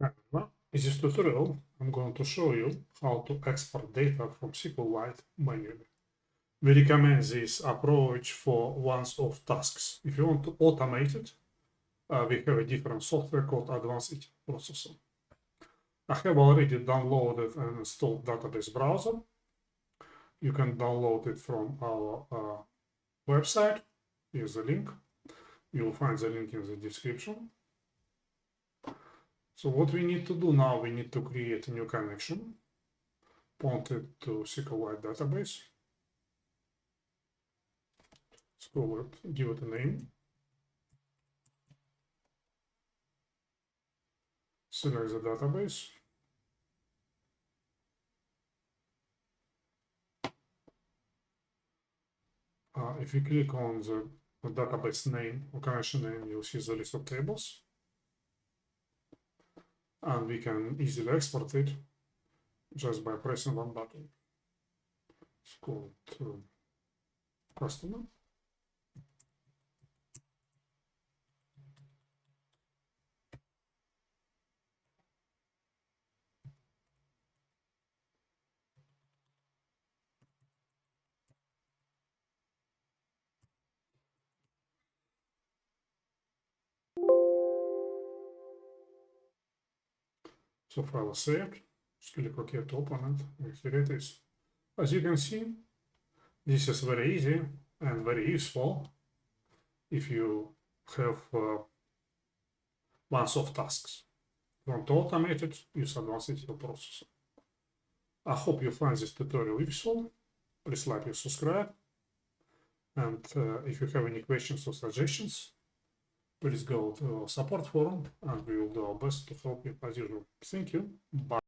In this tutorial, I'm going to show you how to export data from SQLite manually. We recommend this approach for once-off tasks. If you want to automate it, we have a different software called Advanced ETL Processor. I have already downloaded and installed database browser. You can download it from our website. Here's the link. You'll find the link in the description. So what we need to do now, we need to create a new connection, point it to SQLite database, scroll it, give it a name, select the database, if you click on the database name or connection name, you'll see the list of tables. And we can easily export it just by pressing one button. Let's go to customer. So file is saved. Just click OK to open it. And here it is. As you can see, this is very easy and very useful if you have once-off tasks. If you want to automate it, use Advanced ETL Processor. I hope you find this tutorial useful. Please like and subscribe. And if you have any questions or suggestions, please go to our support forum and we will do our best to help you as usual. Thank you. Bye.